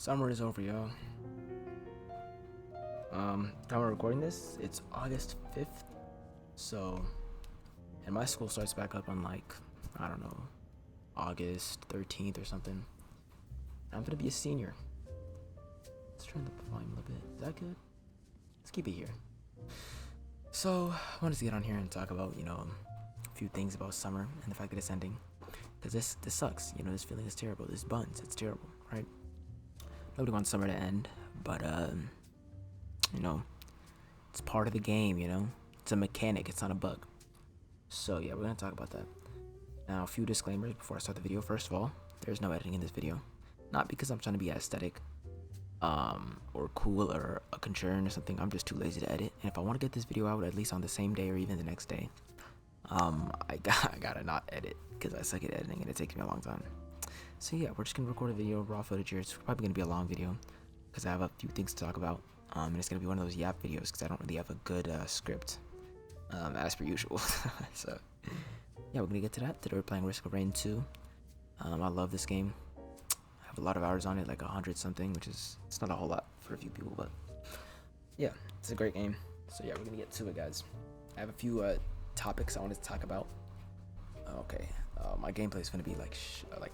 Summer is over, yo. Time we're recording this, it's August 5th. So, and my school starts back up on like, I don't know, August 13th or something. I'm gonna be a senior. Let's turn the volume a little bit. Is that good? Let's keep it here. So, I wanted to get on here and talk about, a few things about summer and the fact that it's ending. Because this sucks, this feeling is terrible. This BUNS, it's terrible, right? Nobody wants summer to end, but, it's part of the game, It's a mechanic, it's not a bug. So, yeah, we're going to talk about that. Now, a few disclaimers before I start the video. First of all, there's no editing in this video. Not because I'm trying to be aesthetic, or cool or a concern or something. I'm just too lazy to edit. And if I want to get this video out at least on the same day or even the next day, I gotta not edit because I suck at editing and it takes me a long time. So yeah, we're just gonna record a video, raw footage here. It's probably gonna be a long video because I have a few things to talk about. And it's gonna be one of those yap videos because I don't really have a good script, as per usual. So yeah, we're gonna get to that. Today we're playing Risk of Rain 2. I love this game. I have a lot of hours on it, like 100 something, which is it's not a whole lot for a few people, but yeah, it's a great game. So yeah, we're gonna get to it, guys. I have a few topics I wanted to talk about. Okay, my gameplay is gonna be like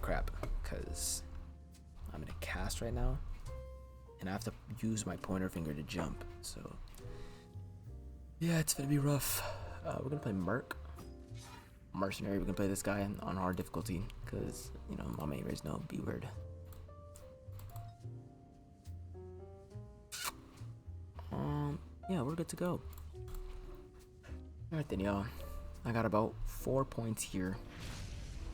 crap because I'm in a cast right now, and I have to use my pointer finger to jump. So yeah, it's gonna be rough. We're gonna play Mercenary. We're gonna play this guy on hard difficulty because my main race no B word. Yeah, we're good to go. Alright then, y'all. I got about 4 points here,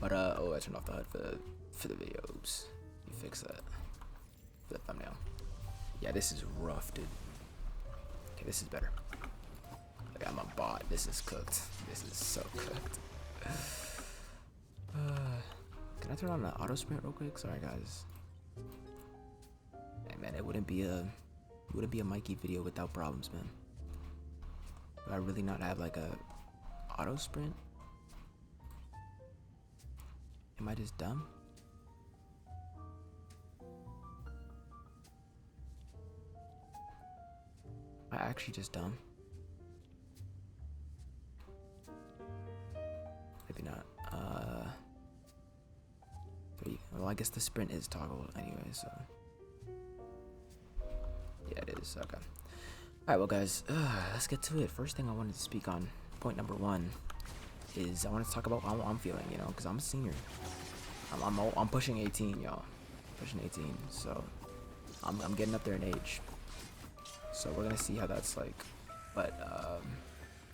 but I turned off the HUD for the video. Oops, you fix that for the thumbnail. Yeah, this is rough, dude. Okay, this is better. Like, I'm a bot. This is cooked. This is so cooked. Can I turn on the auto sprint real quick? Sorry, guys. Hey, man, it wouldn't be a Mikey video without problems, man. Do I really not have like a auto sprint? Am I just dumb? Am I actually just dumb? Maybe not. Well, I guess the sprint is toggled anyway, so yeah, it is. Okay. Alright, well, guys, let's get to it. First thing I wanted to speak on, point number one, is I wanted to talk about how I'm feeling, because I'm a senior. I'm pushing 18, y'all. Pushing 18, so I'm getting up there in age. So we're gonna see how that's like, but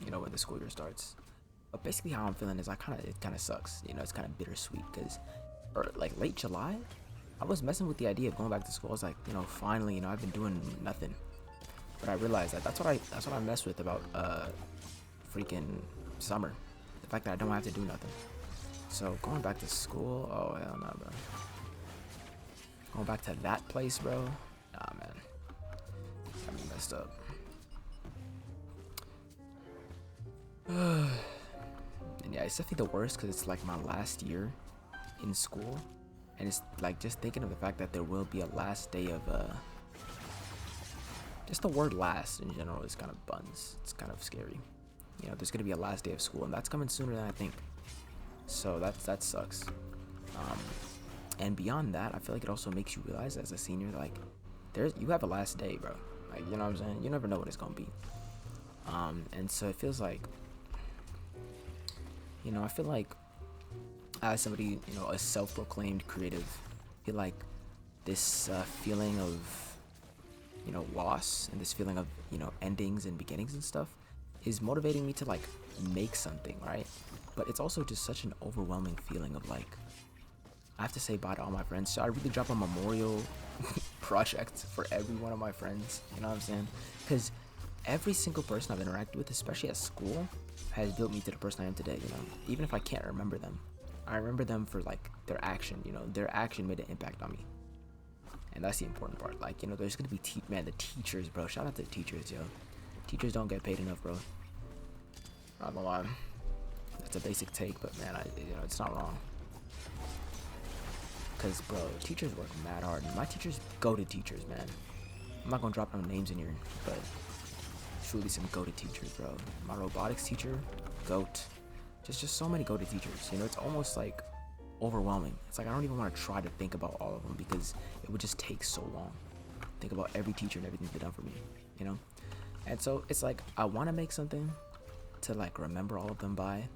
when the school year starts. But basically, how I'm feeling is it kind of sucks. It's kind of bittersweet because, like late July, I was messing with the idea of going back to school. I was like, finally, I've been doing nothing. But I realized that's what I mess with about freaking summer. The fact that I don't have to do nothing. So going back to school, oh hell no, bro. Going back to that place, bro. Nah, man. Got me messed up. And yeah, it's definitely the worst because it's like my last year in school, and it's like just thinking of the fact that there will be a last day of just the word last in general is kind of buns. It's kind of scary. There's gonna be a last day of school, and that's coming sooner than I think. So that sucks. And beyond that, I feel like it also makes you realize as a senior, like, you have a last day, bro. Like, you know what I'm saying? You never know what it's gonna be. And so it feels like, I feel like as somebody, a self-proclaimed creative, I feel like this feeling of loss and this feeling of endings and beginnings and stuff is motivating me to like make something, right? But it's also just such an overwhelming feeling of like I have to say bye to all my friends. So I really drop a memorial project for every one of my friends, you know what I'm saying? Because every single person I've interacted with, especially at school, has built me to the person I am today. Even if I can't remember them, I remember them for like their action. Their action made an impact on me. And that's the important part. Like, there's gonna be the teachers, bro. Shout out to the teachers, yo. Teachers don't get paid enough, bro. Not gonna lie. That's a basic take, but man, it's not wrong. Cause bro, teachers work mad hard. My teachers go to teachers, man. I'm not gonna drop no names in here, but truly some go to teachers, bro. My robotics teacher, goat. Just so many go to teachers. You know, it's almost like overwhelming. It's like I don't even want to try to think about all of them because it would just take so long. Think about every teacher and everything they've done for me, you know? And so it's like I want to make something to like remember all of them by,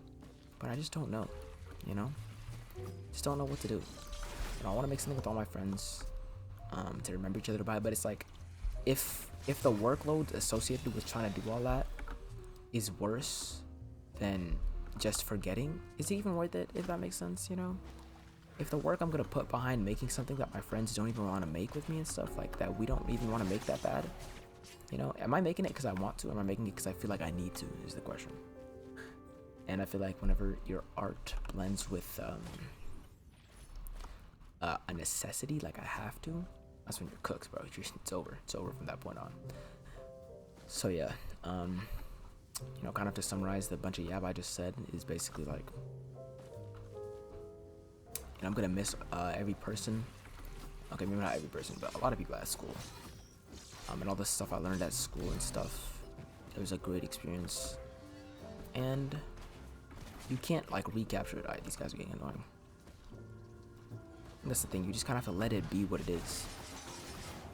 but I just don't know, you know? Just don't know what to do. You know, I want to make something with all my friends to remember each other by, but it's like if the workload associated with trying to do all that is worse than just forgetting, is it even worth it, if that makes sense, you know? If the work I'm gonna put behind making something that my friends don't even want to make with me and stuff like that, we don't even want to make that bad, you know? Am I making it because I want to, or am I making it because I feel like I need to, is the question. And I feel like whenever your art blends with a necessity, like I have to, that's when you're cooked, bro. It's over from that point on. So yeah, you know, kind of to summarize the bunch of yab I just said is basically like, and I'm gonna miss every person. Okay, maybe not every person, but a lot of people at school. And all the stuff I learned at school and stuff. It was a great experience, and you can't like recapture it. These guys are getting annoying. And that's the thing. You just kind of have to let it be what it is.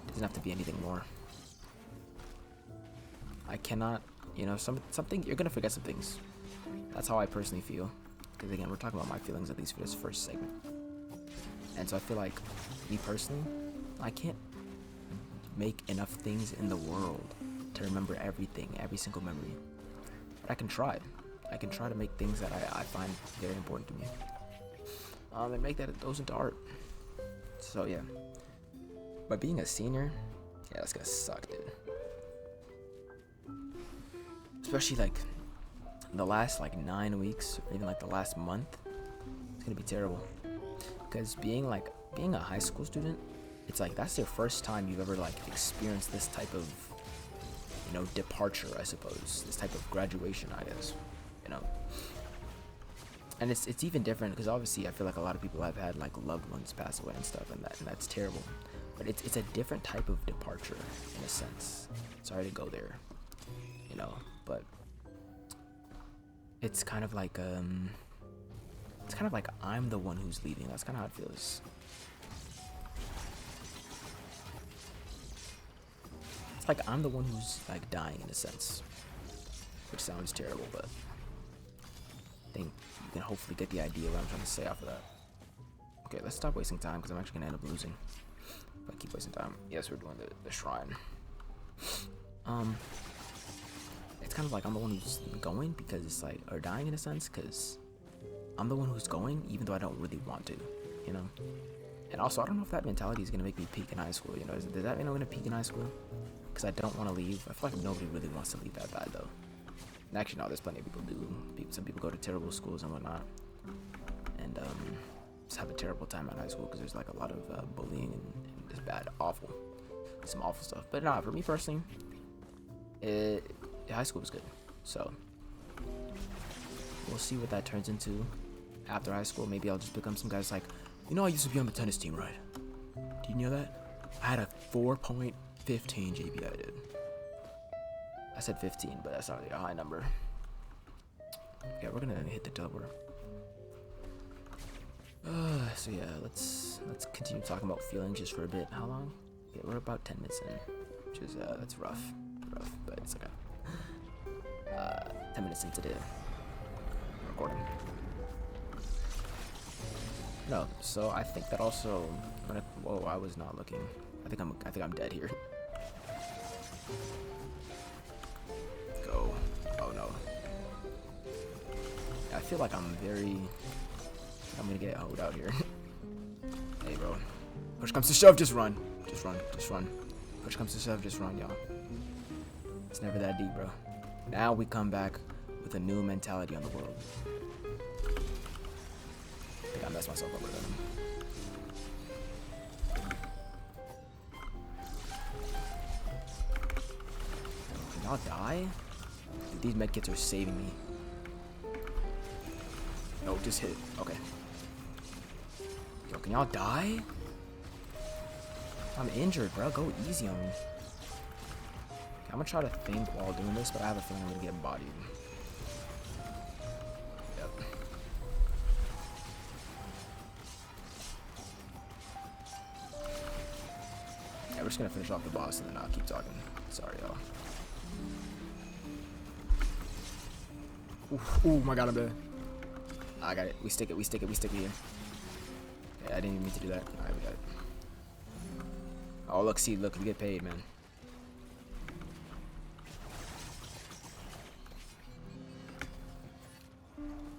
It doesn't have to be anything more. I cannot, you know, something you're gonna forget some things. That's how I personally feel. Because again, we're talking about my feelings at least for this first segment. And so I feel like, me personally, I can't make enough things in the world to remember everything, every single memory. But I can try. I can try to make things that I find very important to me. And make those into art. So yeah. But being a senior, yeah, that's gonna suck, dude. Especially like the last like 9 weeks, or even like the last month, it's gonna be terrible. Because being a high school student, it's like that's your first time you've ever like experienced this type of, you know, departure, I suppose. This type of graduation, I guess, you know. And it's even different because obviously I feel like a lot of people have had like loved ones pass away and stuff, and that's terrible. But it's a different type of departure in a sense. Sorry to go there, you know, but it's kind of like I'm the one who's leaving. That's kind of how it feels. It's like I'm the one who's like dying in a sense, which sounds terrible, but I think you can hopefully get the idea of what I'm trying to say off of that. Okay, let's stop wasting time because I'm actually gonna end up losing if I keep wasting time. Yes, we're doing the shrine. It's kind of like I'm the one who's going because it's like, or dying in a sense, because I'm the one who's going even though I don't really want to, you know? And also, I don't know if that mentality is gonna make me peak in high school, you know? Does that mean I'm gonna peak in high school? Because I don't want to leave. I feel like nobody really wants to leave that bad though. And actually, no, there's plenty of people do. Some people go to terrible schools and whatnot, and just have a terrible time at high school because there's like a lot of bullying and just bad, some awful stuff. But nah, for me personally, high school was good. So we'll see what that turns into after high school. Maybe I'll just become some guys like, you know, I used to be on the tennis team, right? Do you know that? I had a 4.15 GPA, dude. I said 15, but that's not really a high number. Yeah, we're gonna hit the double. So yeah, let's continue talking about feelings just for a bit. How long? Yeah, we're about 10 minutes in, which is that's rough, but it's okay. 10 minutes into the recording. No, so I think that also. Whoa, I was not looking. I think I'm dead here. Go. Oh no. I feel like I'm gonna get hoed out here. Hey bro. Push comes to shove, just run. Just run. Push comes to shove, just run, y'all. It's never that deep, bro. Now we come back with a new mentality on the world. I think I messed myself up with them. Can y'all die? Dude, these medkits are saving me. No, just hit. Okay. Can y'all die? I'm injured, bro. Go easy on me. I'm gonna try to think while doing this, but I have a feeling I'm gonna get bodied. Yep. Yeah, we're just gonna finish off the boss and then I'll keep talking. Sorry, y'all. Oh my god, I'm dead. I got it. We stick it here. Okay, I didn't even mean to do that. Alright, we got it. Oh, look, see, look, we get paid, man.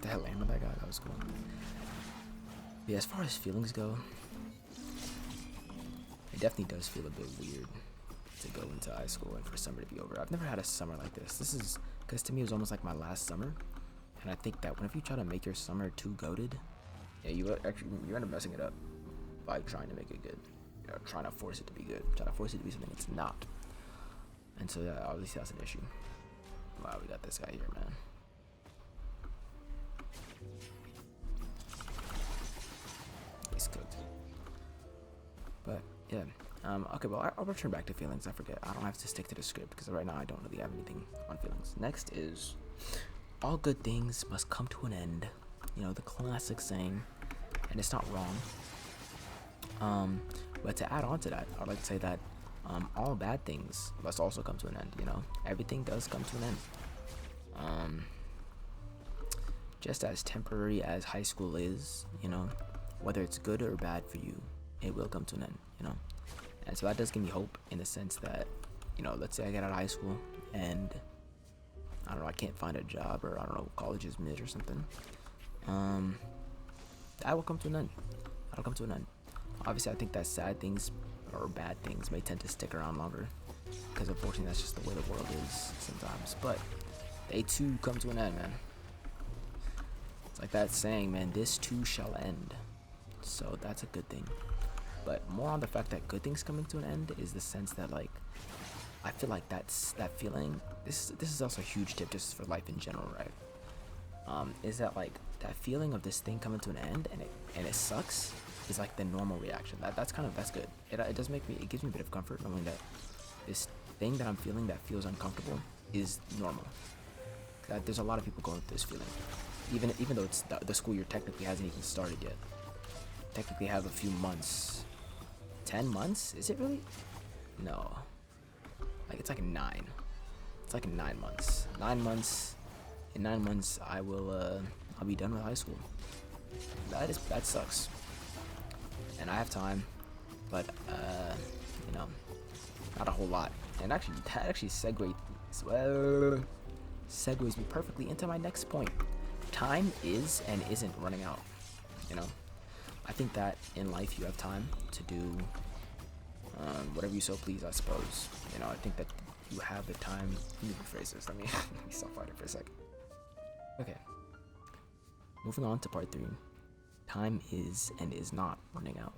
The hell landed that guy? That was cool. Yeah, as far as feelings go, it definitely does feel a bit weird to go into high school and for summer to be over. I've never had a summer like this. This is, because to me it was almost like my last summer. And I think that whenever you try to make your summer too goated, yeah, you end up messing it up by trying to make it good. You know, trying to force it to be good. Trying to force it to be something it's not. And so yeah, obviously that's an issue. Wow, we got this guy here, man. He's cooked. But yeah. Okay, well, I'll return back to feelings. I forget. I don't have to stick to the script because right now I don't really have anything on feelings. Next is, all good things must come to an end. You know, the classic saying, and it's not wrong. But to add on to that, I'd like to say that all bad things must also come to an end. You know, everything does come to an end. Just as temporary as high school is, you know, whether it's good or bad for you, it will come to an end. You know. And so that does give me hope in the sense that, you know, let's say I get out of high school and, I don't know, I can't find a job or, I don't know, college is mid or something. That will come to an end. That'll come to an end. Obviously, I think that sad things or bad things may tend to stick around longer because, unfortunately, that's just the way the world is sometimes. But they too come to an end, man. It's like that saying, man, this too shall end. So that's a good thing. But more on the fact that good things coming to an end is the sense that, like, I feel like that feeling, this is also a huge tip just for life in general, right? Is that, like, that feeling of this thing coming to an end and it sucks is like the normal reaction. That's good. It does make me, it gives me a bit of comfort knowing that this thing that I'm feeling that feels uncomfortable is normal. That there's a lot of people going through this feeling, even though it's the school year technically hasn't even started yet. Technically have a few months. 10 months? Is it really? No. Like, it's like 9. It's like 9 months. 9 months. In 9 months, I'll be done with high school. That sucks. And I have time, but, you know, not a whole lot. And actually, that segues me perfectly into my next point. Time is and isn't running out, you know? I think that in life you have time to do whatever you so please, I suppose. You know, I think that you have the time. Let me rephrase this. Let me stop fighting for a second. Okay. Moving on to part 3. Time is and is not running out.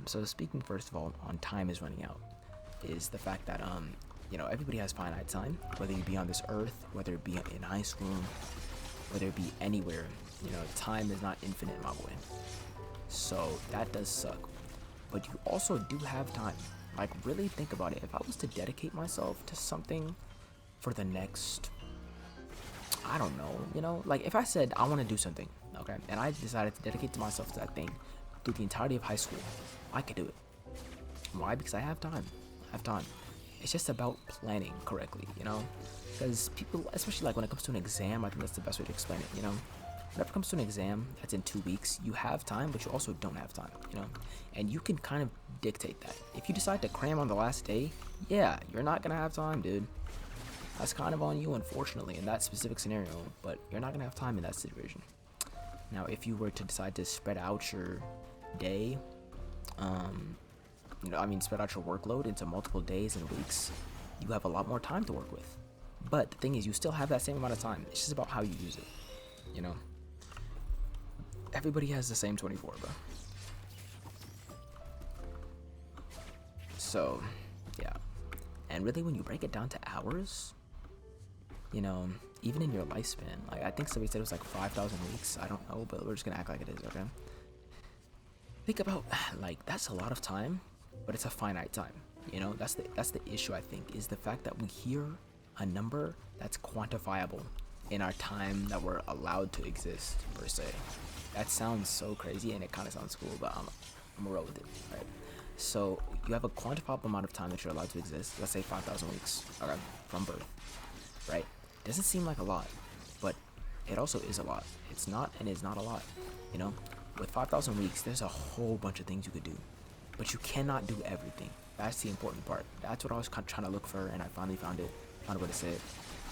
So speaking first of all on time is running out is the fact that you know, everybody has finite time, whether you be on this earth, whether it be in high school, whether it be anywhere. You know, time is not infinite, my boy. So that does suck. But you also do have time. Like, really think about it. If I was to dedicate myself to something for the next, I don't know, you know, like if I said I want to do something, okay, and I decided to dedicate myself to that thing through the entirety of high school, I could do it. Why? Because I have time. I have time. It's just about planning correctly, you know, because people, especially like when it comes to an exam, I think that's the best way to explain it, you know. Whenever it comes to an exam that's in 2 weeks, you have time, but you also don't have time, you know? And you can kind of dictate that. If you decide to cram on the last day, yeah, you're not gonna have time, dude. That's kind of on you, unfortunately, in that specific scenario, but you're not gonna have time in that situation. Now, if you were to decide to spread out your day, you know, I mean, spread out your workload into multiple days and weeks, you have a lot more time to work with. But the thing is, you still have that same amount of time. It's just about how you use it, you know? Everybody has the same 24, bro. So, yeah. And really, when you break it down to hours, you know, even in your lifespan, like I think somebody said it was like 5,000 weeks. I don't know, but we're just gonna act like it is, okay? think about like that's a lot of time, but it's a finite time. You know, that's the issue I think is the fact that we hear a number that's quantifiable in our time that we're allowed to exist per se. That sounds so crazy and it kind of sounds cool, but I'm gonna roll with it, right? So you have a quantifiable amount of time that you're allowed to exist. Let's say 5,000 weeks, okay, from birth, right? Doesn't seem like a lot, but it also is a lot. It's not, and it's not a lot. You know, with 5,000 weeks, there's a whole bunch of things you could do, but you cannot do everything. That's the important part. That's what I was trying to look for, and I finally found it. Found a way to say it.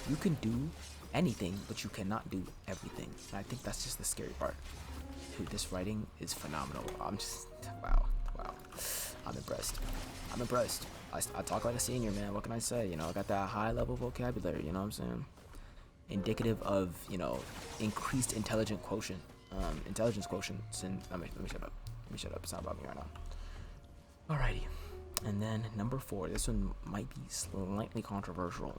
You can do anything, but you cannot do everything. And I think that's just the scary part. Dude, this writing is phenomenal. I'm just wow. I'm impressed. I talk like a senior, man. What can I say? You know, I got that high level vocabulary. You know what I'm saying? Indicative of, you know, increased intelligence quotient. And let me shut up. It's not about me right now. Alrighty. And then number 4. This one might be slightly controversial.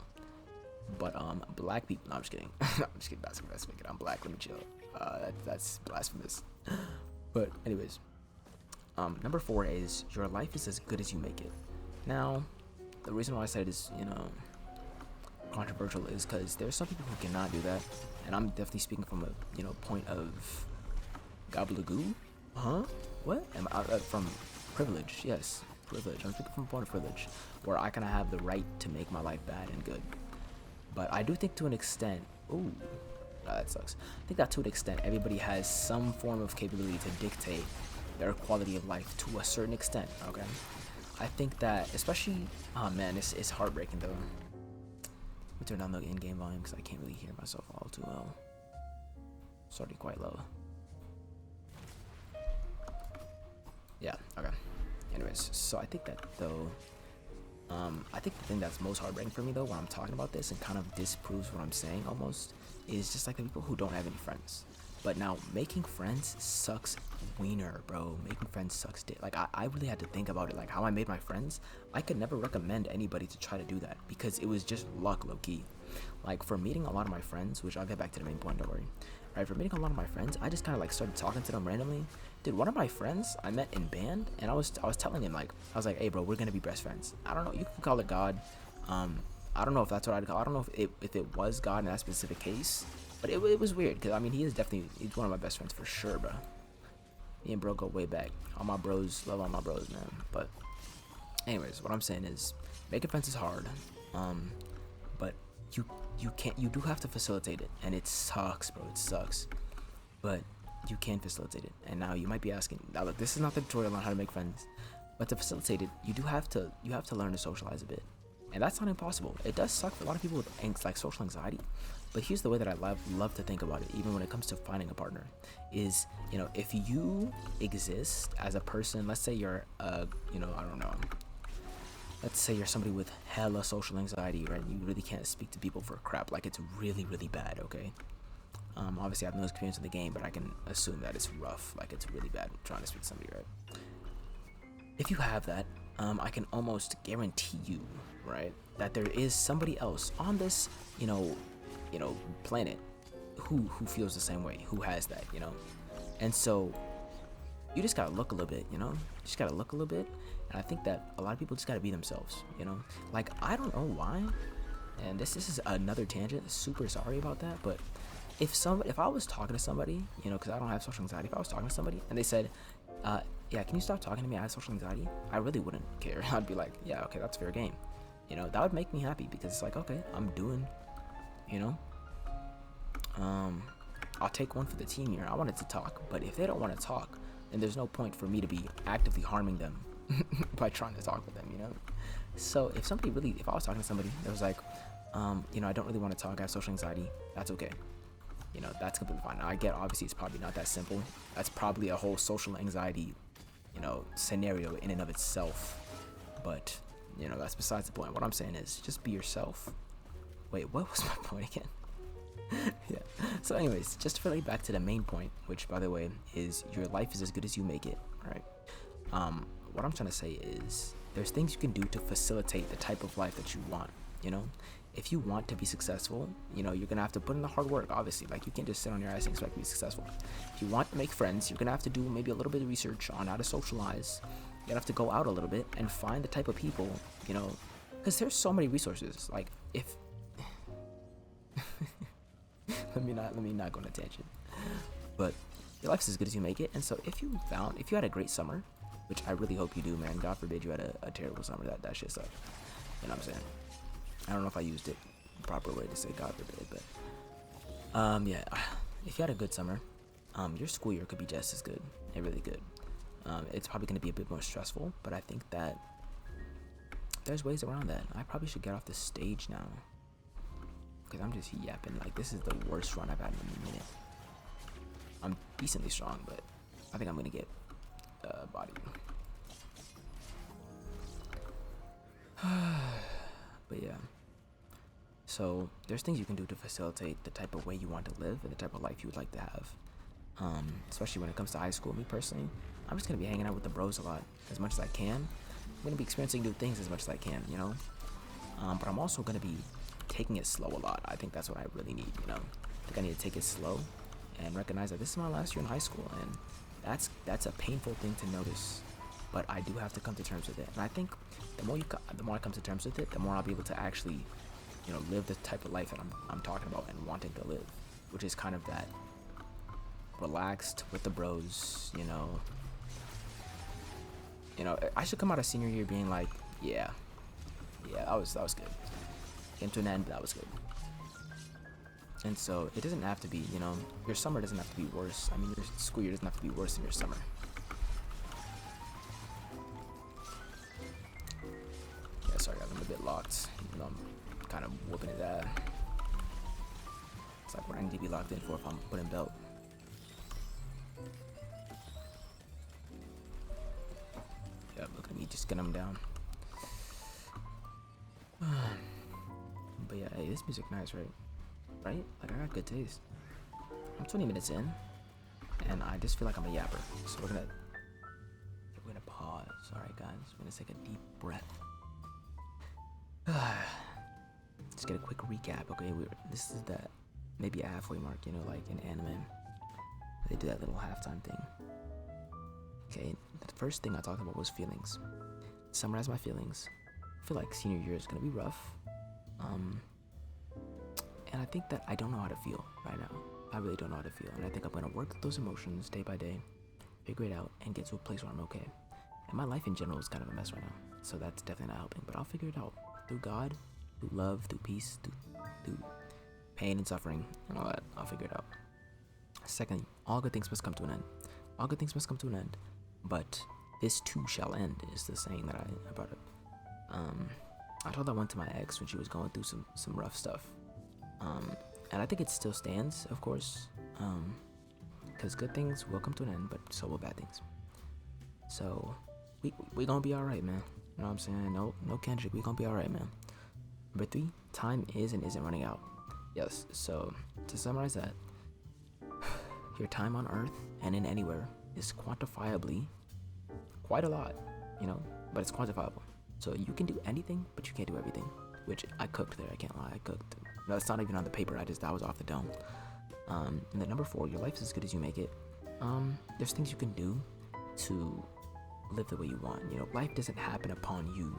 But black people. No, I'm just kidding. I'm just kidding. That's wicked. I'm black. Let me chill. That's blasphemous. But anyways, number 4 is your life is as good as you make it. Now, the reason why I said it is, you know, controversial is because there's some people who cannot do that, and I'm definitely speaking from a, you know, point of gobbledygoo. What? From privilege? Yes, privilege. I'm speaking from a point of privilege where I kind of have the right to make my life bad and good. But I do think to an extent, that sucks. I think that to an extent, everybody has some form of capability to dictate their quality of life to a certain extent, okay? I think that, especially, oh man, it's heartbreaking though. Let me turn down the in-game volume because I can't really hear myself all too well. It's already quite low. Yeah, okay. Anyways, so I think that though, I think the thing that's most heartbreaking for me though when I'm talking about this and kind of disproves what I'm saying almost is just like the people who don't have any friends. But now making friends sucks wiener, bro. Making friends sucks dick. Like I really had to think about it, like how I made my friends. I could never recommend anybody to try to do that because it was just luck, low key. Like for meeting a lot of my friends, which I'll get back to the main point, don't worry. Right, for meeting a lot of my friends, I just kind of like started talking to them randomly. Dude, one of my friends I met in band, and I was telling him like, I was like, hey bro, we're gonna be best friends. I don't know, you can call it God. I don't know if that's what I'd call. I don't know if it was God in that specific case, but it was weird because I mean he's one of my best friends for sure, bro. Me and bro go way back. All my bros, love all my bros, man. But anyways, what I'm saying is making friends is hard, but you do have to facilitate it, and it sucks, bro. It sucks, but you can facilitate it. And now you might be asking, now look, this is not the tutorial on how to make friends, but to facilitate it, you have to learn to socialize a bit. And that's not impossible. It does suck for a lot of people with like social anxiety. But here's the way that I love to think about it, even when it comes to finding a partner, is, you know, if you exist as a person, let's say you're, you know, I don't know, let's say you're somebody with hella social anxiety, right? You really can't speak to people for crap. Like it's really, really bad, okay? Obviously I have no experience in the game, but I can assume that it's rough. Like it's really bad trying to speak to somebody, right? If you have that, I can almost guarantee you, right, that there is somebody else on this, you know, planet who feels the same way, who has that, you know. And so you just gotta look a little bit, you know. You just gotta look a little bit, and I think that a lot of people just gotta be themselves, you know. Like I don't know why, and this is another tangent. Super sorry about that, but if I was talking to somebody, you know, because I don't have social anxiety, if I was talking to somebody and they said, yeah, can you stop talking to me? I have social anxiety. I really wouldn't care. I'd be like, yeah, okay, that's fair game. You know, that would make me happy because it's like, okay, I'm doing, you know, I'll take one for the team here. I wanted to talk, but if they don't want to talk, then there's no point for me to be actively harming them by trying to talk with them, you know? So if I was talking to somebody that was like, you know, I don't really want to talk, I have social anxiety, that's okay. You know, that's completely fine. Now, I get, obviously, it's probably not that simple. That's probably a whole social anxiety, you know, scenario in and of itself. But, you know, that's besides the point. What I'm saying is just be yourself. Wait, what was my point again? Yeah. So anyways, just to relate back to the main point, which, by the way, is your life is as good as you make it, right? What I'm trying to say is there's things you can do to facilitate the type of life that you want, you know? if you want to be successful, you know, you're gonna have to put in the hard work, obviously. Like, you can't just sit on your ass and expect to be successful. If you want to make friends, you're gonna have to do maybe a little bit of research on how to socialize. You're gonna have to go out a little bit and find the type of people, you know, because there's so many resources. Like, if let me not go on a tangent, but your life's as good as you make it. And so if you had a great summer, which I really hope you do, man, God forbid you had a terrible summer, that shit sucked, you know what I'm saying? I don't know if I used it the proper way to say God forbid, but yeah, if you had a good summer, your school year could be just as good. It really good. It's probably going to be a bit more stressful, but I think that there's ways around that. I probably should get off the stage now, because I'm just yapping. Like, this is the worst run I've had in a minute. I'm decently strong, but I think I'm going to get body. But yeah. So there's things you can do to facilitate the type of way you want to live and the type of life you would like to have. Especially when it comes to high school. Me personally, I'm just going to be hanging out with the bros a lot, as much as I can. I'm going to be experiencing new things as much as I can, you know? But I'm also going to be taking it slow a lot. I think that's what I really need, you know? I think I need to take it slow and recognize that this is my last year in high school, and that's a painful thing to notice. But I do have to come to terms with it. And I think the more I come to terms with it, the more I'll be able to actually, you know, live the type of life that I'm talking about and wanting to live, which is kind of that relaxed with the bros, you know. I should come out of senior year being like, yeah, that was good. Came to an end, that was good. And so it doesn't have to be, you know, your summer doesn't have to be worse. I mean, your school year doesn't have to be worse than your summer. Yeah, sorry, I'm a bit locked, even though I'm kind of whooping his ass. It's like what I need to be locked in for if I'm putting belt. Yeah, look at me just getting him down. But yeah, hey, this music nice, right? Right? Like, I got good taste. I'm 20 minutes in, and I just feel like I'm a yapper. So we're gonna pause. All right, guys, we're gonna take a deep breath. Just get a quick recap. Okay, this is that maybe a halfway mark, you know, like in anime. They do that little halftime thing. Okay, the first thing I talked about was feelings. Summarize my feelings. I feel like senior year is gonna be rough. And I think that I don't know how to feel right now. I really don't know how to feel. And I think I'm going to work those emotions day by day, figure it out, and get to a place where I'm okay. And my life in general is kind of a mess right now. So that's definitely not helping. But I'll figure it out. Through God, through love, through peace, through pain and suffering, and all that. I'll figure it out. Second, all good things must come to an end. All good things must come to an end. But this too shall end is the saying that I brought up. I told that one to my ex when she was going through some rough stuff. And I think it still stands, of course, because good things will come to an end, but so will bad things. So we gonna be all right, man. You know what I'm saying? No Kendrick, we gonna be all right, man. Number 3, time is and isn't running out. Yes. So to summarize that, your time on Earth and in anywhere is quantifiably quite a lot, you know, but it's quantifiable. So you can do anything, but you can't do everything. Which I cooked there. I can't lie. I cooked. No, it's not even on the paper. I was off the dome. And then number 4, your life is as good as you make it. There's things you can do to live the way you want. You know, life doesn't happen upon you.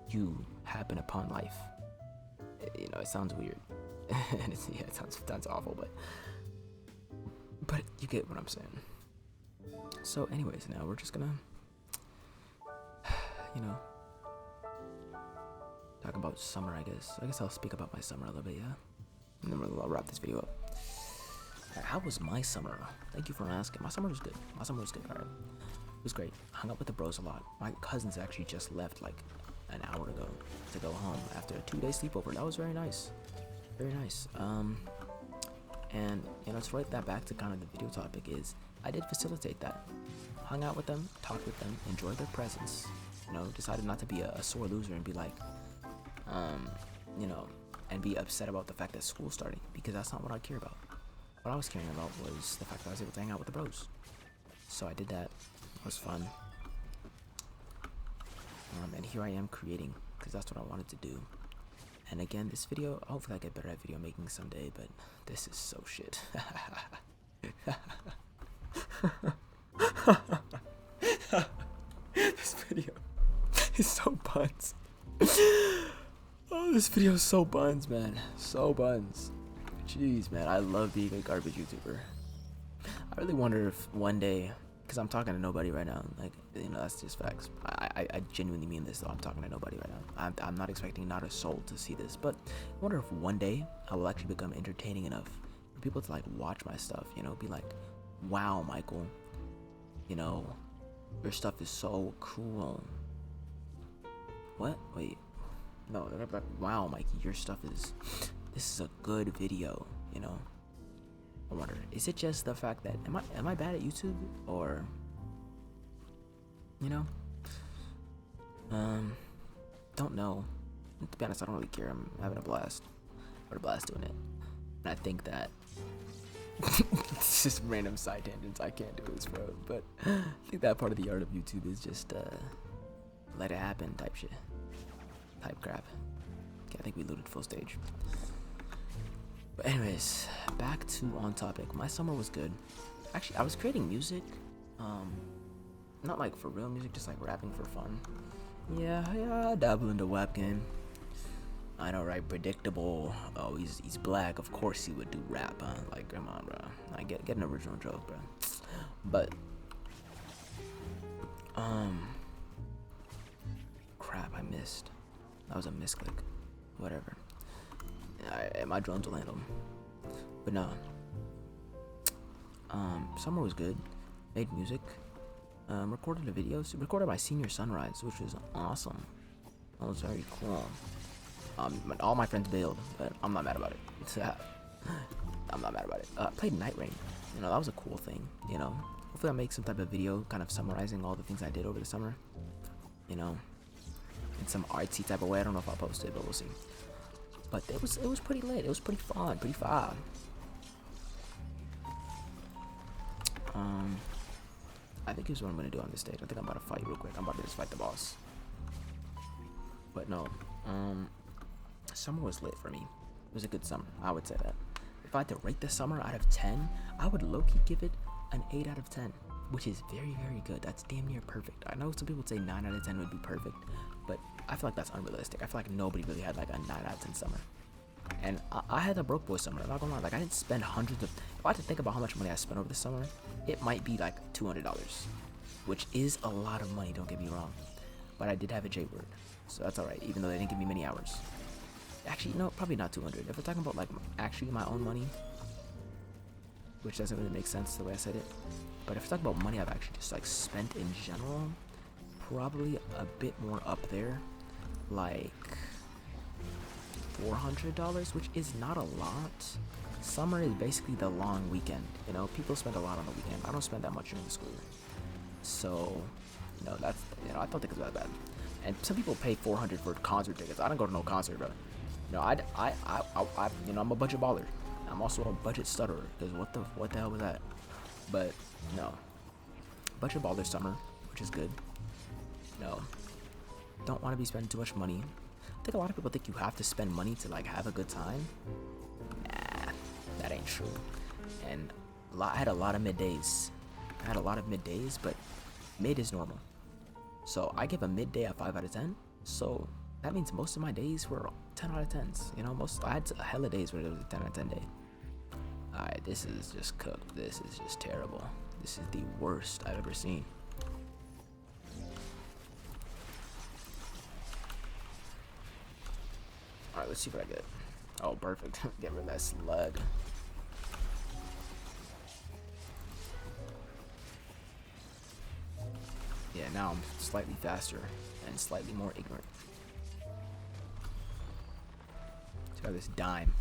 You happen upon life. You know, it sounds weird. And it sounds awful, but you get what I'm saying. So, anyways, now we're just gonna, you know, talk about summer, I guess I'll speak about my summer a little bit, yeah? And then I'll wrap this video up. Right, how was my summer? Thank you for asking. My summer was good. Alright. It was great. I hung out with the bros a lot. My cousins actually just left like an hour ago to go home after a 2-day sleepover. That was very nice. Very nice. And, you know, to write that back to kind of the video topic is, I did facilitate that. Hung out with them, talked with them, enjoyed their presence. You know, decided not to be a sore loser and be like, you know, and be upset about the fact that school's starting, because that's not what I care about. What I was caring about was the fact that I was able to hang out with the bros. So I did that. It was fun. And here I am creating, because that's what I wanted to do. And again, this video, hopefully I get better at video making someday, but this is so shit. This video is so buns. Oh, this video is so buns, man. So buns. Jeez, man, I love being a garbage YouTuber. I really wonder if one day, because I'm talking to nobody right now, like, you know, that's just facts. I genuinely mean this, though. I'm talking to nobody right now. I'm not expecting not a soul to see this, but I wonder if one day I will actually become entertaining enough for people to, like, watch my stuff, you know, be like, wow, Michael, you know, your stuff is so cool. What? Wait. No, they're like, wow, Mikey, your stuff is, this is a good video, you know? I wonder, is it just the fact that, am I bad at YouTube, or, you know? Don't know. To be honest, I don't really care. I'm having a blast. I had a blast doing it. And I think that, it's just random side tangents, I can't do this, bro, but I think that part of the art of YouTube is just, let it happen type shit. Type crap. Okay, I think we looted full stage. But anyways, back to on topic. My summer was good. Actually, I was creating music. Not like for real music, just like rapping for fun. Yeah, I dabble into web game. I know, right? Predictable. Oh, he's black. Of course he would do rap, huh? Like, come on, bro. I get an original joke, bro. But, crap, I missed. That was a misclick. Whatever. My drones will handle them. But no. Summer was good. Made music. Recorded a video. Recorded my senior sunrise, which was awesome. That was very cool. All my friends bailed, but I'm not mad about it. I'm not mad about it. Played Night Rain. You know, that was a cool thing, you know. Hopefully I'll make some type of video kind of summarizing all the things I did over the summer. You know, in some artsy type of way. I don't know if I'll post it, but we'll see. But it was pretty lit. It was pretty fun, pretty fun. I think here's what I'm gonna do on this stage. I think I'm about to fight real quick. I'm about to just fight the boss. But no, summer was lit for me. It was a good summer, I would say that. If I had to rate the summer out of 10, I would low-key give it an 8 out of 10, which is very, very good. That's damn near perfect. I know some people would say 9 out of 10 would be perfect, but I feel like that's unrealistic. I feel like nobody really had like a 9 out of 10 summer. And I had a broke boy summer. I'm not gonna lie. Like, I didn't spend hundreds of. If I had to think about how much money I spent over the summer, it might be like $200, which is a lot of money. Don't get me wrong, but I did have a J-word, so that's all right. Even though they didn't give me many hours. Actually, no, probably not 200. If we're talking about like actually my own money, which doesn't really make sense the way I said it, but if we're talking about money I've actually just like spent in general, probably a bit more up there, like $400, which is not a lot. Summer is basically the long weekend, you know. People spend a lot on the weekend. I don't spend that much during the school year, so you know, that's, you know, I don't think it's that bad. And some people pay $400 for concert tickets. I don't go to no concert, bro. You know, I you know, I'm a budget baller. I'm also a budget stutterer, because what the hell was that? But no, budget baller summer, which is good. No, don't want to be spending too much money. I think a lot of people think you have to spend money to like have a good time. Nah, that ain't true. And I had a lot of middays. But mid is normal. So I give a midday a 5 out of 10. So that means most of my days were 10 out of 10s. You know, I had a hella days where it was a 10 out of 10 day. Alright, this is just cooked. This is just terrible. This is the worst I've ever seen. Alright, let's see what I get. Oh, perfect. Get rid of that slug. Yeah, now I'm slightly faster and slightly more ignorant. Let's try this dime.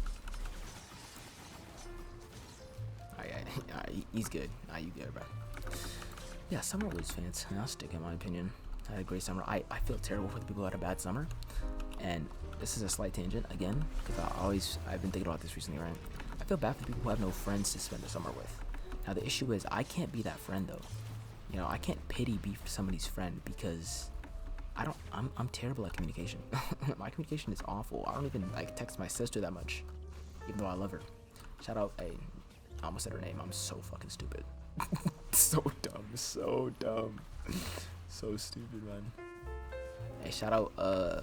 Alright, he's good. You good, bro. Yeah, summer was fantastic in my opinion. I had a great summer. I feel terrible for the people who had a bad summer. And this is a slight tangent again, because I've been thinking about this recently, right? I feel bad for the people who have no friends to spend the summer with. Now the issue is I can't be that friend though. You know, I can't be somebody's friend because I'm terrible at communication. My communication is awful. I don't even like text my sister that much, even though I love her. Shout out, hey, I almost said her name. I'm so fucking stupid. So dumb, so dumb, so stupid, man. Hey, shout out, I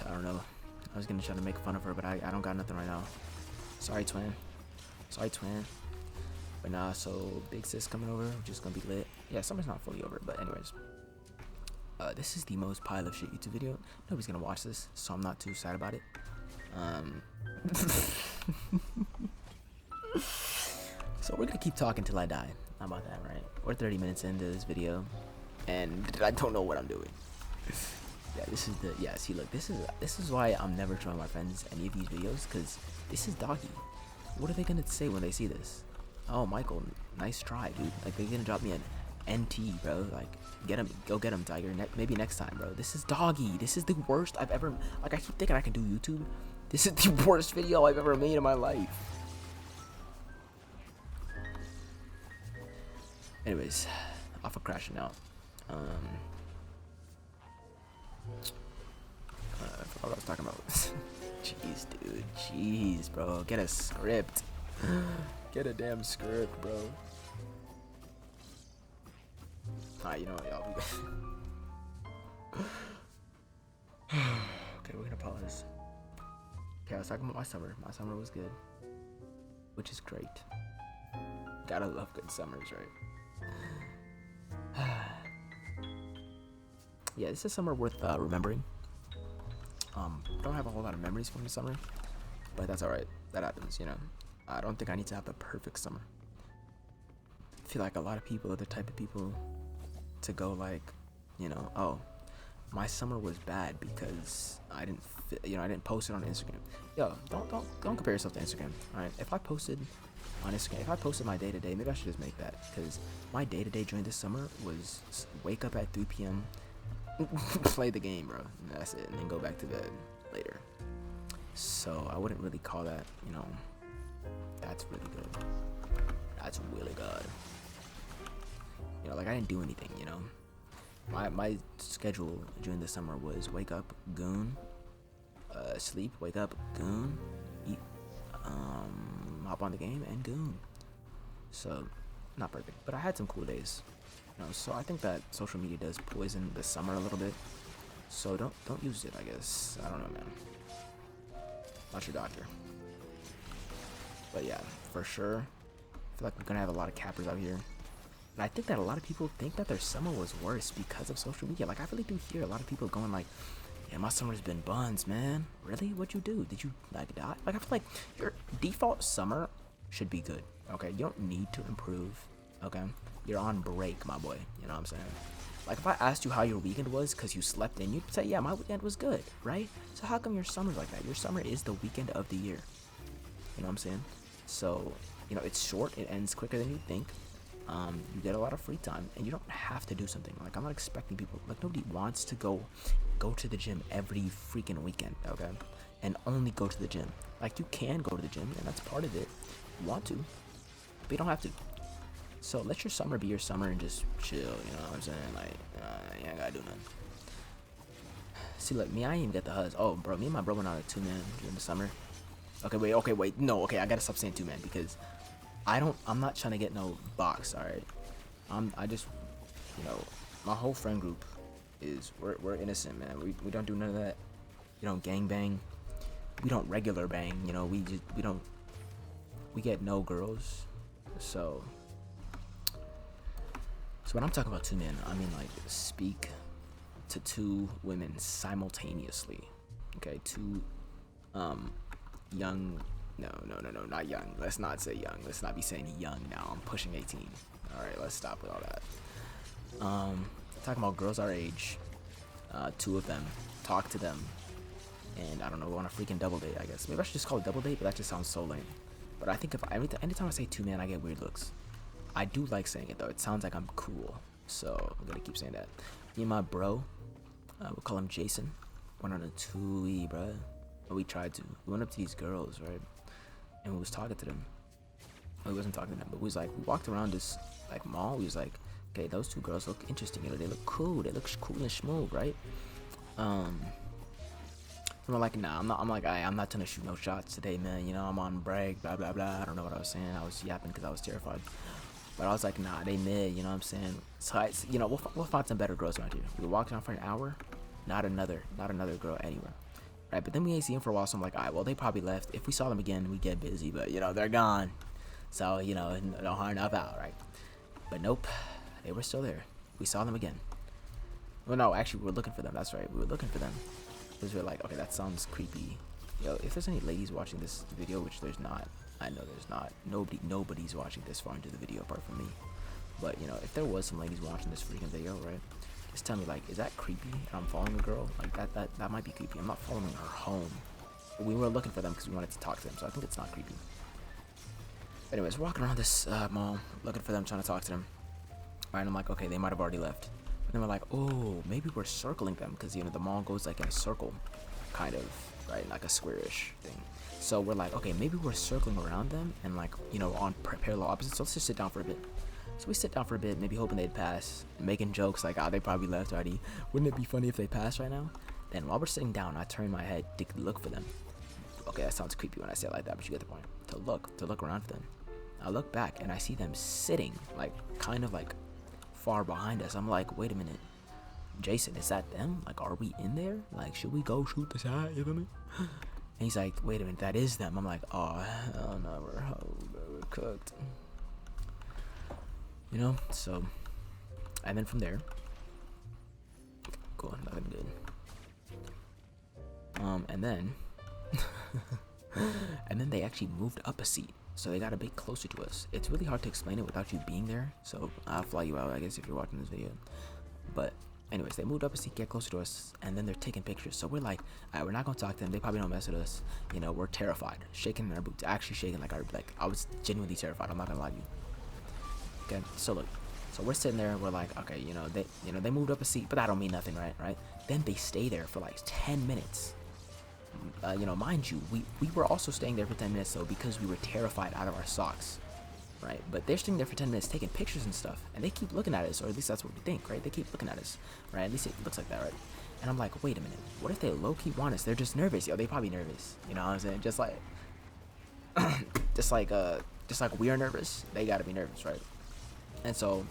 don't know. I was gonna try to make fun of her, but I don't got nothing right now. Sorry, twin. Sorry, twin. But nah, so big sis coming over, which is gonna be lit. Yeah, summer's not fully over, but anyways. This is the most pile of shit YouTube video. Nobody's gonna watch this, so I'm not too sad about it. So we're gonna keep talking till I die. How about that, right? We're 30 minutes into this video, and I don't know what I'm doing. Yeah, this is the, yeah, see, look, this is why I'm never showing my friends any of these videos, because this is doggy. What are they gonna say when they see this? Oh, Michael, nice try, dude. Like, they're gonna drop me an NT, bro. Like, go get him, Tiger. Maybe next time, bro. This is doggy. This is the worst I've ever, like, I keep thinking I can do YouTube. This is the worst video I've ever made in my life. Anyways, off of crashing out. I forgot what I was talking about. Jeez, dude. Jeez, bro. Get a script. Get a damn script, bro. Alright, you know what, y'all. Okay, we're gonna pause. Okay, I was talking about my summer. My summer was good, which is great. Gotta love good summers, right? Yeah, this is a summer worth remembering. Don't have a whole lot of memories from the summer, but that's alright. That happens, you know. I don't think I need to have the perfect summer. I feel like a lot of people are the type of people to go like, you know, oh, my summer was bad because I didn't post it on Instagram. Yo, don't compare yourself to Instagram. All right, if I posted on Instagram, if I posted my day to day, maybe I should just make that, because my day to day during this summer was wake up at 3 p.m. play the game, bro. And that's it, and then go back to bed later. So I wouldn't really call that, you know, that's really good. That's really good. You know, like, I didn't do anything, you know. My schedule during the summer was wake up, goon, sleep, wake up, goon, eat, hop on the game, and goon. So, not perfect, but I had some cool days. You know, so I think that social media does poison the summer a little bit. So don't use it, I guess. I don't know, man. Not your doctor. But yeah, for sure. I feel like we're gonna have a lot of cappers out here. And I think that a lot of people think that their summer was worse because of social media. Like, I really do hear a lot of people going like, yeah, my summer's been buns, man. Really? What'd you do? Did you, like, die? Like, I feel like your default summer should be good, okay? You don't need to improve, okay? You're on break, my boy. You know what I'm saying? Like, if I asked you how your weekend was because you slept in, you'd say, yeah, my weekend was good, right? So how come your summer's like that? Your summer is the weekend of the year. You know what I'm saying? So, you know, it's short. It ends quicker than you think. You get a lot of free time, and you don't have to do something. Like, I'm not expecting people, like, nobody wants to go to the gym every freaking weekend, okay? And only go to the gym. Like, you can go to the gym, and that's part of it. You want to, but you don't have to. So let your summer be your summer and just chill, you know what I'm saying? Like, you ain't gotta do nothing. See, look, me, I ain't even get the huzz. Oh, bro, me and my bro went on a 2-man during the summer. Okay, wait, no, okay, I gotta stop saying 2-man, because I'm not trying to get no box, alright? I just, you know, my whole friend group we're innocent, man. We don't do none of that. We don't gang bang. We don't regular bang, you know, we get no girls. So when I'm talking about 2-man, I mean, like, speak to 2 women simultaneously. Okay, 2 young, no, not young. Let's not say young. Let's not be saying young now. I'm pushing 18. All right, let's stop with all that. Talking about girls our age, 2 of them, talk to them, and I don't know, go on a freaking double date, I guess. Maybe I should just call it double date, but that just sounds so lame. But I think anytime I say 2-man, I get weird looks. I do like saying it though. It sounds like I'm cool, so I'm gonna keep saying that. Me and my bro, we'll call him Jason, went on a 2E, bro. Or we tried to. We went up to these girls, right? And we was talking to them. Well, we wasn't talking to them, but we was like, we walked around this like mall. We was like okay, those two girls look interesting. You know, they look cool. They look cool and smooth, right? I'm like, nah, I'm not. I'm like, I'm not trying to shoot no shots today, man. You know, I'm on break, blah blah blah. I don't know what I was saying. I was yapping because I was terrified. But I was like, nah, they mid. You know what I'm saying? So you know, we'll find some better girls around here. We walked around for an hour, not another girl anywhere. Right? But then we ain't seen them for a while, so I'm like, alright, well, they probably left. If we saw them again, we get busy. But you know, they're gone. So you know, no harm, no foul, right? But nope, they were still there. We saw them again. Well, no, actually, we were looking for them. That's right, we were looking for them. Because we're like, okay, that sounds creepy. Yo, if there's any ladies watching this video, which there's not, I know there's not. Nobody's watching this far into the video apart from me. But you know, if there was some ladies watching this freaking video, right? Just tell me, like, is that creepy? And I'm following a girl, like that might be creepy. I'm not following her home. But we were looking for them because we wanted to talk to them, so I think it's not creepy. Anyways, walking around this mall, looking for them, trying to talk to them. Right, and I'm like, okay, they might have already left. But then we're like, oh, maybe we're circling them because you know the mall goes like in a circle, kind of, right, like a squarish thing. So we're like, okay, maybe we're circling around them and like, you know, on parallel opposites. So let's just sit down for a bit. So we sit down for a bit, maybe hoping they'd pass, making jokes like, oh, they probably left already. Wouldn't it be funny if they passed right now? Then while we're sitting down, I turn my head to look for them. Okay, that sounds creepy when I say it like that, but you get the point. To look around for them. I look back and I see them sitting, like, kind of like far behind us. I'm like, wait a minute, Jason, is that them? Like, are we in there? Like, should we go shoot the shot? You feel me? And he's like, wait a minute, that is them. I'm like, oh, hell no, we're cooked. You know, so, and then from there, cool, nothing good. And then, and then they actually moved up a seat. So they got a bit closer to us. It's really hard to explain it without you being there. So I'll fly you out, I guess, if you're watching this video. But anyways, they moved up a seat, get closer to us, and then they're taking pictures. So we're like, alright, we're not gonna talk to them. They probably don't mess with us. You know, we're terrified, shaking in our boots, actually shaking like I was genuinely terrified. I'm not gonna lie to you. Okay, so look, so we're sitting there. We're like, okay, you know, they moved up a seat, but that don't mean nothing, right? Then they stay there for like 10 minutes. You know, mind you, we were also staying there for 10 minutes though because we were terrified out of our socks, right? But they're staying there for 10 minutes taking pictures and stuff, and they keep looking at us, or at least that's what we think, right? They keep looking at us, right? At least it looks like that, right? And I'm like, wait a minute, what if they low-key want us? They're just nervous, yo. They probably nervous, you know what I'm saying? Just like just like we are nervous, they gotta be nervous, right? And so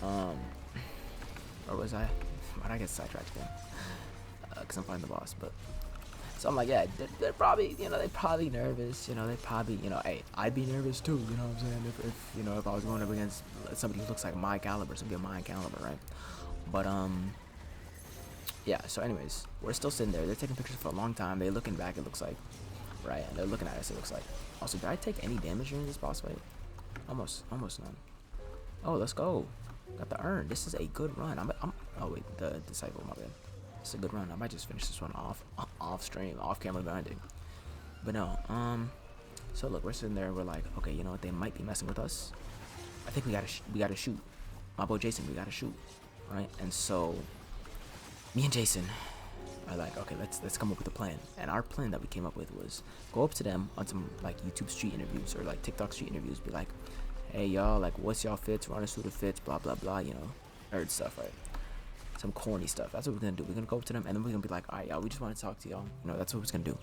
where was I? Why'd I get sidetracked again? Because I'm playing the boss. But so I'm like, yeah, they're probably, you know, they're probably nervous. You know, they probably, you know, hey, I'd be nervous too. You know what I'm saying? If you know, if I was going up against somebody who looks like my caliber, somebody of my caliber, right? But yeah. So anyways, we're still sitting there. They're taking pictures for a long time. They're looking back. It looks like, right? And they're looking at us. It looks like. Also, did I take any damage during this boss fight? Almost none. Oh, let's go. Got the urn. This is a good run. Oh wait, the disciple, my bad. It's a good run. I might just finish this one off stream, off camera grinding. But no, so look, we're sitting there. We're like, okay, you know what? They might be messing with us. I think we gotta shoot. My boy Jason, we gotta shoot, right? And so, me and Jason are like, okay, let's come up with a plan. And our plan that we came up with was go up to them on some like YouTube street interviews or like TikTok street interviews. Be like, hey y'all, like, what's y'all fits? Run us through the fits, blah blah blah. You know, nerd stuff, right? Some corny stuff. That's what we're gonna do. We're gonna go up to them and then we're gonna be like, alright, y'all, we just want to talk to y'all. You know, that's what we're gonna do.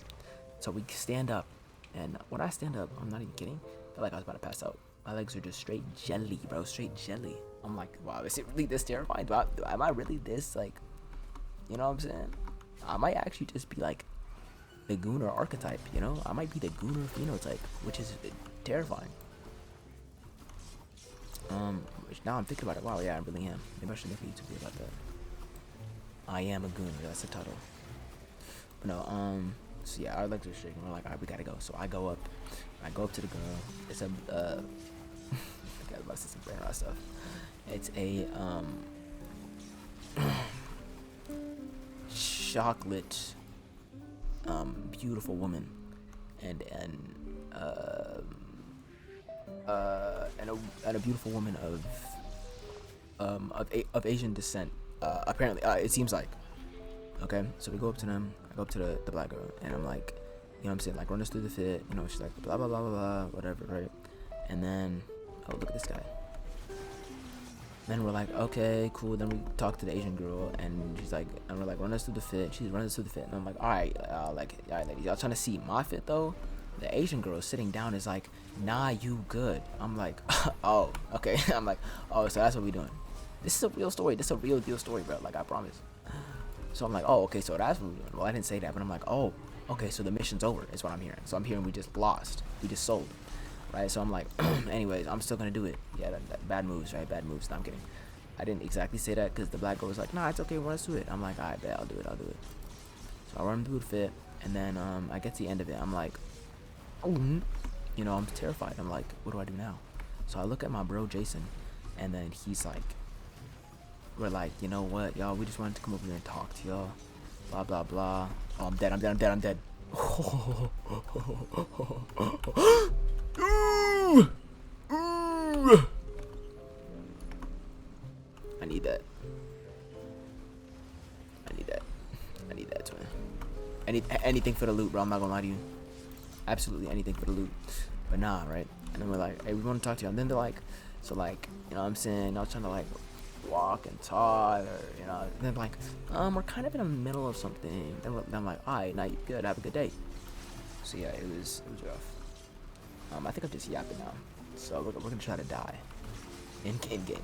So we stand up, and when I stand up, I'm not even kidding, I feel like I was about to pass out. My legs are just straight jelly, bro, straight jelly. I'm like, wow, is it really this terrifying? Am I really this, like, you know what I'm saying? I might actually just be like the Gooner archetype, you know? I might be the Gooner phenotype, which is terrifying. Which now I'm thinking about it. Wow, yeah, I really am. Maybe I should make a YouTube video about that. I am a Gooner. That's the title. But no, so yeah, our legs are shaking. We're like, alright, we gotta go. So I go up to the girl. It's a I got about to say some brain rot stuff. It's a chocolate beautiful woman and a beautiful woman of Asian descent. Apparently, it seems like. Okay, so we go up to them. I go up to the black girl, and I'm like, you know what I'm saying, like, run us through the fit. You know, she's like, blah blah blah blah blah, whatever, right? And then, oh, look at this guy. Then we're like, okay, cool. Then we talk to the Asian girl, and she's like, and we're like, run us through the fit. She's running us through the fit, and I'm like, all right, ladies, y'all trying to see my fit though? The Asian girl sitting down is like, nah, you good. I'm like, oh, okay. I'm like, oh, so that's what we doing. This is a real story. This is a real deal story, bro. Like, I promise. So I'm like, oh, okay, so that's what we're doing. Well, I didn't say that, but I'm like, oh, okay, so the mission's over is what I'm hearing. So I'm hearing we just lost. We just sold. Right? So I'm like, anyways, I'm still going to do it. Yeah, bad moves, right? Bad moves. No, I'm kidding. I didn't exactly say that because the black girl was like, nah, it's okay, run us through it. I'm like, all right, bet, I'll do it. So I run through the fit, and then I get to the end of it. I'm like, oh, you know, I'm terrified. I'm like, what do I do now? So I look at my bro, Jason, and then he's like, we're like, you know what, y'all, we just wanted to come over here and talk to y'all. Blah, blah, blah. Oh, I'm dead. I need that. Twin. Anything for the loot, bro. I'm not gonna lie to you. Absolutely anything for the loot. But nah, right? And then we're like, hey, we want to talk to you. And then they're like, so like, you know what I'm saying? I was trying to like walk and talk, or you know. And then like, we're kind of in the middle of something. Then I'm like, all right, now you good. Have a good day. So yeah, it was rough. I think I'm just yapping now. So we're gonna try to die in game.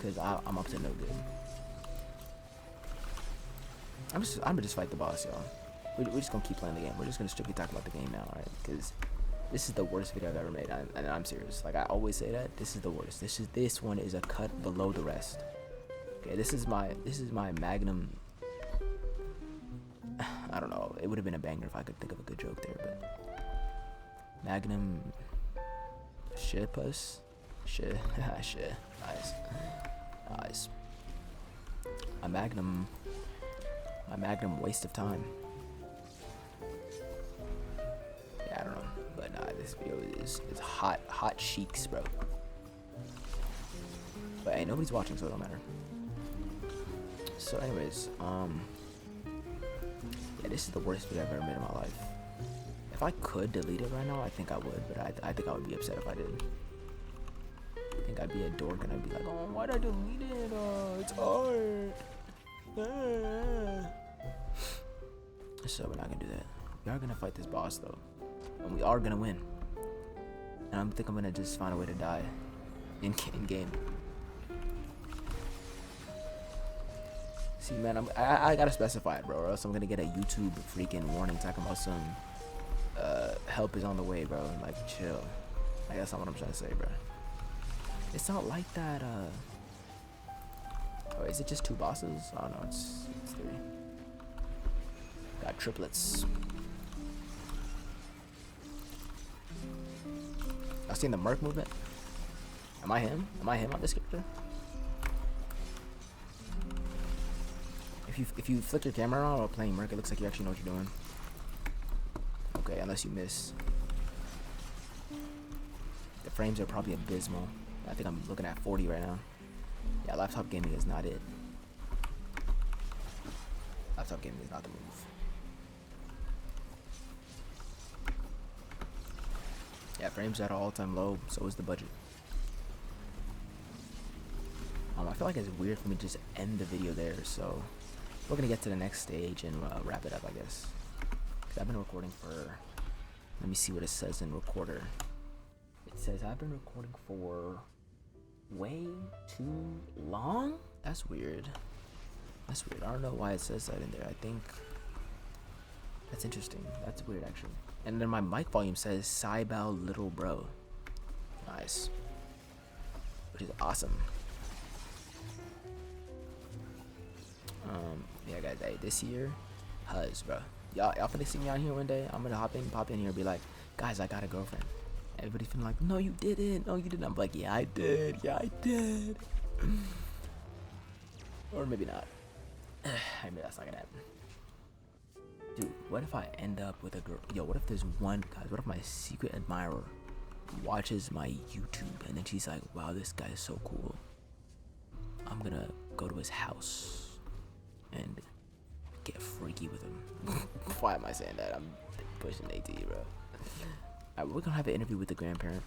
Cause I'm up to no good. I'm just fight the boss, y'all. We're just gonna keep playing the game. We're just gonna strictly talk about the game now, right? Because this is the worst video I've ever made, and I'm serious. Like I always say that this is the worst. This one is a cut below the rest. Okay, this is my magnum. I don't know. It would have been a banger if I could think of a good joke there, but magnum shit puss shit shit nice. My magnum waste of time. Yeah, I don't know, but nah, this video is hot cheeks, bro. But hey, nobody's watching, so it don't matter. So anyways, yeah, this is the worst video I've ever made in my life. If I could delete it right now, I think I would, but I think I would be upset if I didn't. I think I'd be a dork and I'd be like, oh, why'd I delete it? It's hard. So we're not gonna do that. We are gonna fight this boss though, and we are gonna win. And I think I'm gonna just find a way to die in game. See, man, I gotta specify it, bro, or else I'm gonna get a YouTube freaking warning talking about some help is on the way, bro. Like, chill. Like, that's not what I'm trying to say, bro. It's not like that. Oh, is it just 2 bosses? Oh no, it's 3. Got triplets. I've seen the Merc movement. Am I him? Am I him on this character? If you flick your camera around while playing Merc, it looks like you actually know what you're doing. Okay, unless you miss. The frames are probably abysmal. I think I'm looking at 40 right now. Yeah, laptop gaming is not it. Laptop gaming is not the move. Yeah, frames at an all-time low, so is the budget. I feel like it's weird for me to just end the video there, so we're gonna get to the next stage and wrap it up, I guess. Cause I've been recording for, let me see what it says in recorder. It says I've been recording for way too long? That's weird. I don't know why it says that in there. I think that's interesting. That's weird, actually. And then my mic volume says Cybao Little Bro. Nice. Which is awesome. Yeah, guys, hey, this year, huzz, bro. Y'all finna see me out here one day. I'm gonna pop in here and be like, guys, I got a girlfriend. Everybody's finna like, no, you didn't. No, you didn't. I'm like, yeah, I did. Or maybe not. Maybe that's not gonna happen. Dude, what if I end up with a girl? Yo, what if there's one, guys, what if my secret admirer watches my YouTube and then she's like, wow, this guy is so cool. I'm gonna go to his house and get freaky with him. Why am I saying that? I'm pushing AT, bro. Alright, we're gonna have an interview with the grandparent,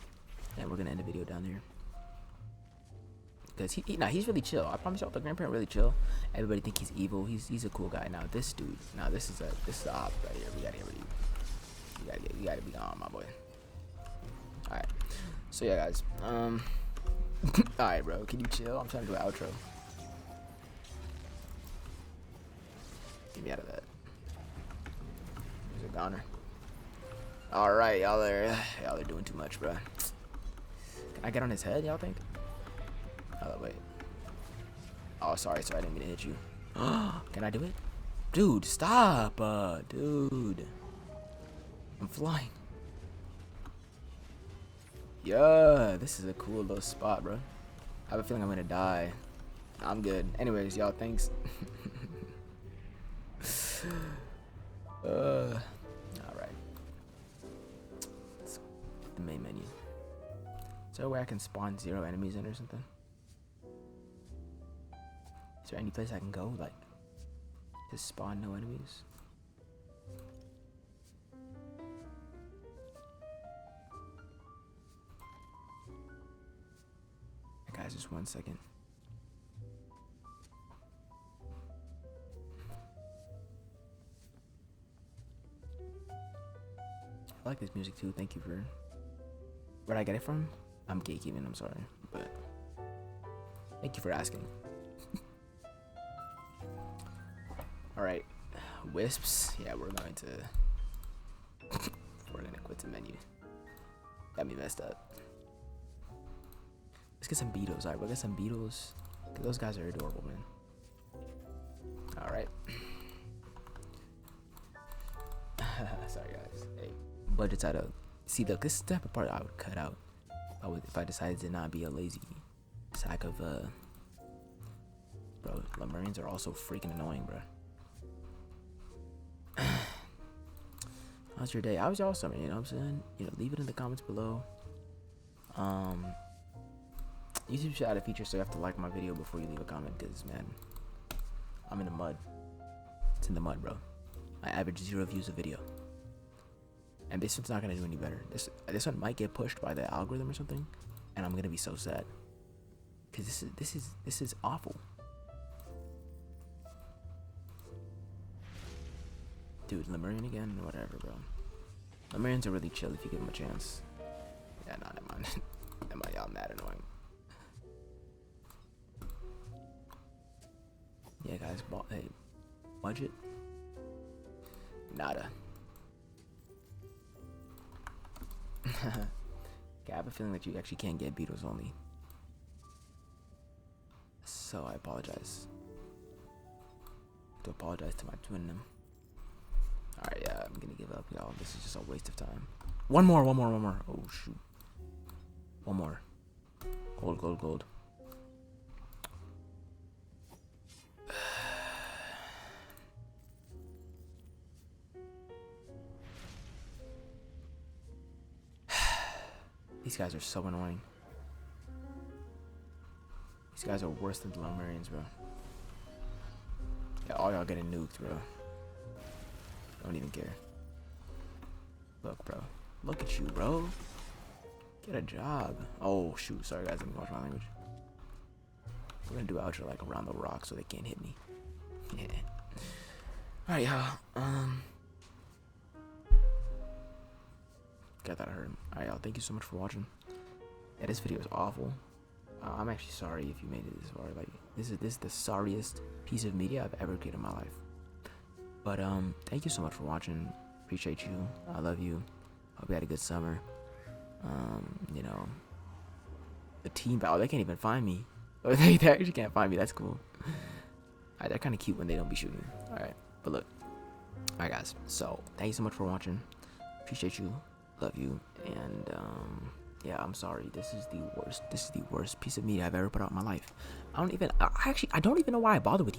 and we're gonna end the video down there. Because he's really chill. I promise y'all, the grandparent really chill. Everybody think he's evil. He's a cool guy. Now this dude, this is the op right here. We gotta get rid of you. You gotta be gone, my boy. All right. So yeah, guys. All right, bro. Can you chill? I'm trying to do an outro. Get me out of that. There's a goner. All right, y'all are doing too much, bro. Can I get on his head? Y'all think? Oh wait. Oh, sorry. I didn't mean to hit you. Can I do it? Dude, stop. Dude. I'm flying. Yeah, this is a cool little spot, bro. I have a feeling I'm gonna die. I'm good. Anyways, y'all, thanks. Alright. Let's get the main menu. Is there a way I can spawn 0 enemies in or something? Is there any place I can go, like, to spawn no enemies? Hey guys, just 1 second. I like this music too. Thank you for. Where'd I get it from? I'm gatekeeping. I'm sorry, but thank you for asking. All right, wisps. Yeah, we're gonna quit the menu. Got me messed up. Let's get some beetles. All right, we'll get some beetles. Cause those guys are adorable, man. All right. Sorry, guys. Hey, budget's out of. See, look, this is the type of part I would cut out. If I decided to not be a lazy sack of bro. Lemurians are also freaking annoying, bro. How's your day? How's y'all summer? You know what I'm saying? Leave it in the comments below. YouTube should add a feature so you have to like my video before you leave a comment, because man, I'm in the mud. It's in the mud, bro. I average 0 views a video, and this one's not gonna do any better. This one might get pushed by the algorithm or something, and I'm gonna be so sad, because this is awful. Dude, Lemurian again? Whatever, bro. Lemurians are really chill if you give them a chance. Yeah, nah, never mind. Never mind, y'all mad annoying. Yeah, guys, hey, budget? Nada. Okay, I have a feeling that you actually can't get beetles only. So I apologize. I have to apologize to my twin them. Alright, yeah, I'm gonna give up, y'all. This is just a waste of time. One more. Oh, shoot. One more. Gold. These guys are so annoying. These guys are worse than the Lemurians, bro. Yeah, all y'all getting nuked, bro. Don't even care. Look, bro. Look at you, bro. Get a job. Oh, shoot. Sorry, guys. Let me watch my language. We're gonna do outro like around the rock so they can't hit me. Yeah. Alright, y'all. I thought I heard him. Alright, y'all. Thank you so much for watching. Yeah, this video is awful. I'm actually sorry if you made it this far. Like, this is the sorriest piece of media I've ever created in my life. But thank you so much for watching. Appreciate you. I love you. Hope you had a good summer. The team battle, they can't even find me. They actually can't find me. That's cool. Alright, they're kind of cute when they don't be shooting. Alright, but look. Alright, guys. So thank you so much for watching. Appreciate you. Love you. And yeah, I'm sorry. This is the worst. This is the worst piece of media I've ever put out in my life. I don't even know why I bother with you.